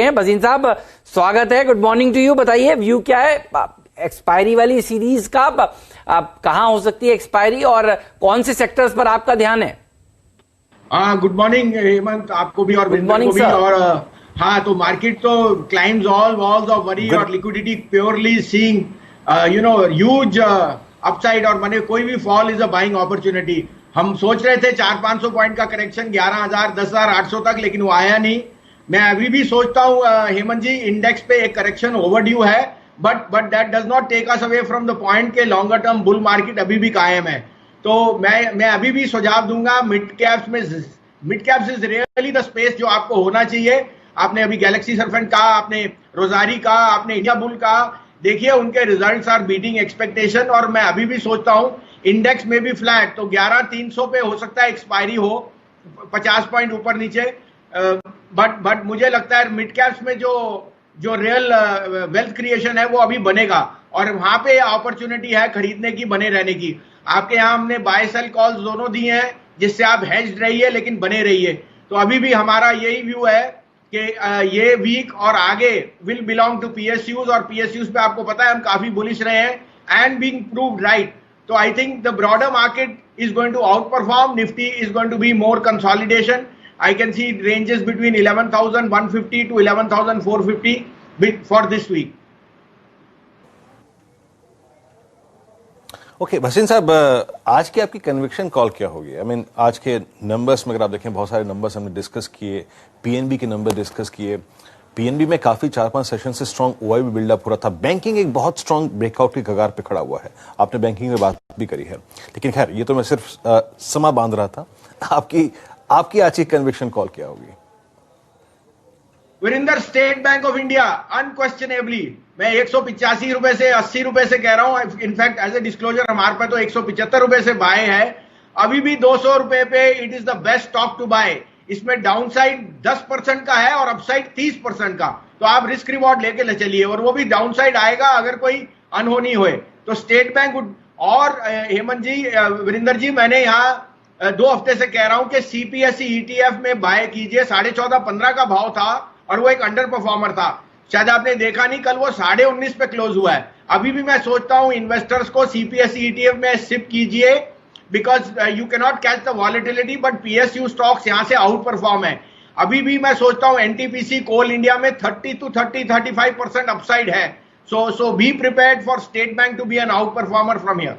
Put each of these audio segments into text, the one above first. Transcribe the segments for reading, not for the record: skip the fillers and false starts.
हैं भसीन साहब, स्वागत है, गुड मॉर्निंग टू यू। बताइए व्यू क्या है एक्सपायरी वाली सीरीज का, कहां हो सकती है एक्सपायरी और कौन से सेक्टर्स पर आपका ध्यान है? गुड मॉर्निंग हेमंत, आपको भी और विंदर को भी। और हाँ, तो मार्केट तो climbs all walls of worry और liquidity purely seeing huge upside, और माने कोई भी fall is a buying opportunity. हम सोच रहे थे 400-500 पॉइंट का करेक्शन 11,000 10,800 तक, लेकिन वो आया नहीं। मैं अभी भी सोचता हूं हेमंत जी, इंडेक्स पे एक करेक्शन ओवरड्यू है, but that does not take us away from the point के लॉन्गर टर्म बुल मार्केट अभी भी कायम है। तो मैं अभी भी सुझाव दूंगा mid caps is really the space जो आपको होना चाहिए। आपने अभी गैलेक्सी सर्फेंट कहा, आपने रोजारी कहा, आपने इंडिया बुल कहा, देखिए उनके रिजल्ट्स आर बीटिंग एक्सपेक्टेशन। और मैं अभी भी सोचता हूं इंडेक्स में भी फ्लैट, तो 11,300 पे हो सकता है एक्सपायरी हो, 50 पॉइंट ऊपर नीचे। बट मुझे लगता है मिड कैप्स में जो रियल वेल्थ क्रिएशन है वो अभी बनेगा, और वहां पे अपॉर्चुनिटी है खरीदने की, बने रहने की। आपके यहां हमने बाय सेल कॉल्स दोनों दी हैं, जिससे आप हेज्ड रहिए लेकिन बने रहिए। तो अभी भी हमारा यही व्यू है कि ये वीक और आगे विल बिलोंग टू पीएसयूज, और पीएसयूज पे आपको पता है हम काफी बुलिश रहे हैं एंड बीइंग प्रूव्ड राइट। तो I think the broader market is going to outperform. Nifty is going to be more consolidation. I can see ranges between 11,150 to 11,450 for this week. Okay Bhasin साहब, आज की आपकी conviction call क्या होगी? I mean आज के numbers में अगर आप देखें, बहुत सारे नंबर्स हमने डिस्कस किए, पीएनबी के नंबर डिस्कस किए। पीएनबी में काफी 4-5 सेशन से स्ट्रॉन्ग ओआईबी बिल्डअप हो रहा था। बैंकिंग एक बहुत स्ट्रॉन्ग ब्रेकआउट की कगार पे खड़ा हुआ है, आपने बैंकिंग में बात भी करी है, लेकिन खैर ये तो मैं सिर्फ समा बांध रहा था। आपकी आज की कन्विक्शन कॉल क्या होगी? Virendra, State Bank of India unquestionably मैं 185 रुपए से 80 रुपए से कह रहा हूं। इनफैक्ट एज ए डिस्क्लोजर हमारे पास तो 175 रुपए से बाय है, अभी भी 200 रुपए पे it is the best stock to buy. इसमें डाउनसाइड 10% का है और अपसाइड 30% का, तो आप रिस्क रिवॉर्ड लेके चलिए, और वो भी डाउनसाइड आएगा अगर कोई अनहोनी होए तो। स्टेट बैंक और हेमंत जी, वीरेंद्र जी, मैंने यहाँ 2 हफ्ते से कह रहा हूं कि सीपीएसई ईटीएफ में बाय कीजिए। 14.5-15 का भाव था और वो एक अंडर परफॉर्मर था, शायद आपने देखा नहीं, कल वो 19.5 पे क्लोज हुआ है। अभी भी मैं सोचता हूं इन्वेस्टर्स को सीपीएसई ईटीएफ में शिफ्ट कीजिए, because you can not catch the volatility, but PSU stocks यहां से आउट परफॉर्म है। अभी भी मैं सोचता हूं एनटीपीसी कोल इंडिया में 30 to 35% अपसाइड है। So be prepared for State Bank to be an outperformer from here.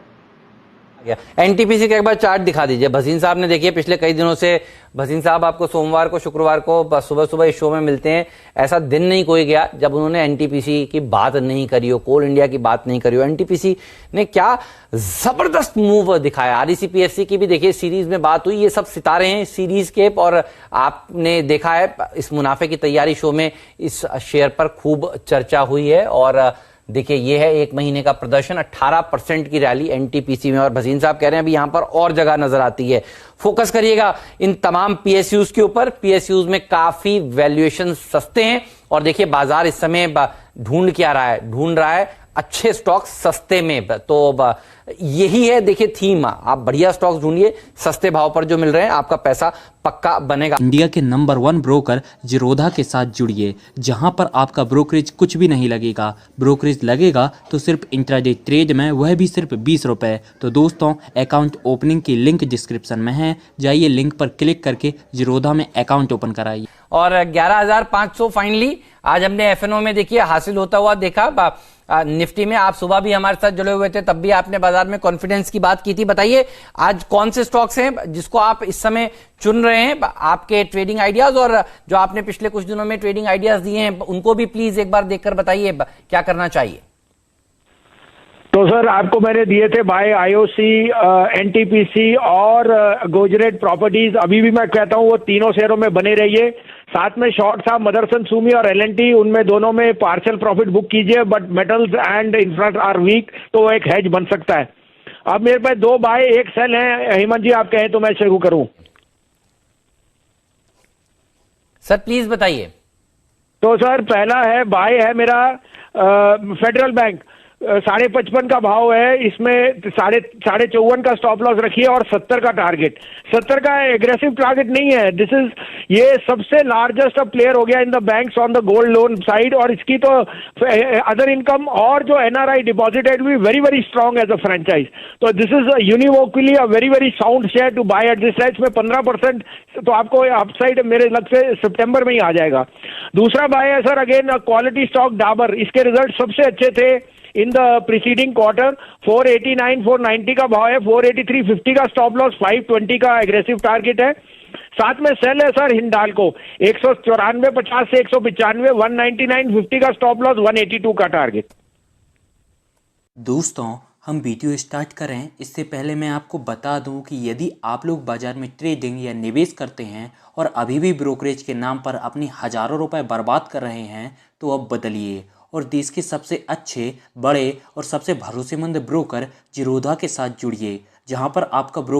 NTPC का एक बार चार्ट दिखा दीजिए भसीन साहब ने। देखिए पिछले कई दिनों से भसीन साहब आपको सोमवार को शुक्रवार को सुबह सुबह इस शो में मिलते हैं, ऐसा दिन नहीं कोई गया जब उन्होंने एनटीपीसी की बात नहीं करी हो, कोल इंडिया की बात नहीं करी हो। एनटीपीसी ने क्या जबरदस्त मूव दिखाया। आरईसीपीएससी की भी देखिए सीरीज में बात हुई, ये सब सितारे हैं सीरीज के, और आपने देखा है इस मुनाफे की तैयारी शो में इस शेयर पर खूब चर्चा हुई है। और देखिए ये है 1 महीने का प्रदर्शन, 18% की रैली एनटीपीसी में, और भसीन साहब कह रहे हैं अभी यहां पर और जगह नजर आती है। फोकस करिएगा इन तमाम पीएसयूज के ऊपर। पीएसयूज में काफी वैल्यूएशन सस्ते हैं, और देखिए बाजार इस समय ढूंढ रहा है अच्छे स्टॉक सस्ते में। तो यही है देखिए थीम, आप बढ़िया स्टॉक्स ढूंढिए, सस्ते भाव पर जो मिल रहे हैं, आपका पैसा पक्का बनेगा। इंडिया के नंबर 1 ब्रोकर जिरोधा के साथ जुड़िए, जहां पर आपका ब्रोकरेज कुछ भी नहीं लगेगा। ब्रोकरेज लगेगा तो सिर्फ इंट्राडे ट्रेड में, वह भी सिर्फ 20 रुपए। तो दोस्तों, अकाउंट ओपनिंग की लिंक डिस्क्रिप्शन में है, जाइए लिंक पर क्लिक करके जिरोधा में अकाउंट ओपन कराइए। और 11,500 फाइनली आज हमने एफएनओ में देखिए हासिल होता हुआ देखा। निफ्टी में आप सुबह भी हमारे साथ जुड़े हुए थे, तब भी आपने बाजार में कॉन्फिडेंस की बात की थी। बताइए आज कौन से स्टॉक्स हैं जिसको आप इस समय चुन रहे हैं, आपके ट्रेडिंग आइडियाज, और जो आपने पिछले कुछ दिनों में ट्रेडिंग आइडियाज दिए हैं उनको भी प्लीज एक बार देखकर बताइए क्या करना चाहिए। तो सर आपको मैंने दिए थे बाय आईओसी, एनटीपीसी और गुजरात प्रॉपर्टीज। अभी भी मैं कहता हूं वो तीनों शेयरों में बने रहिए। साथ में शॉर्ट था मदरसन सुमी और एलएनटी, उनमें दोनों में पार्शियल प्रॉफिट बुक कीजिए, but metals and infra are weak, तो वो एक हेज बन सकता है। अब मेरे पास 2 बाय 1 सेल है। हेमंत जी आप कहें तो मैं शुरू करूं? सर प्लीज बताइए। तो सर पहला है बाय है मेरा फेडरल बैंक। 55.5 का भाव है, इसमें 54.5 का स्टॉप लॉस रखिए और 70 का टारगेट। 70 का एग्रेसिव टारगेट नहीं है, ये सबसे लार्जेस्ट प्लेयर हो गया in the banks on the gold loan side, और इसकी तो अदर इनकम और जो एनआरआई डिपॉजिट है भी very very strong as a franchise. तो this is unequivocally a very very sound share to buy at this price में 15%, तो आपको अपसाइड मेरे लग से सितंबर में ही आ जाएगा। दूसरा बाय है sir again quality stock Dabur, इसके रिजल्ट सबसे अच्छे थे इन द प्रीसीडिंग क्वार्टर। 489 490 का भाव है, 483 50 का स्टॉप लॉस, 520 का एग्रेसिव टारगेट है। साथ में सेल है सर हिंडाल्को 194.50 से 195, 199 50 का स्टॉप लॉस, 182 का टारगेट। दोस्तों हम वीडियो स्टार्ट करें इससे पहले मैं आपको बता दूं कि यदि आप लोग बाजार में ट्रेडिंग या निवेश करते हैं और अभी भी ब्रोकरेज के नाम पर अपनी हज़ारों रुपए बर्बाद कर रहे हैं तो अब बदलिए और देश के सबसे अच्छे, बड़े और सबसे भरोसेमंद ब्रोकर जीरोधा के साथ जुड़िए, जहां पर आपका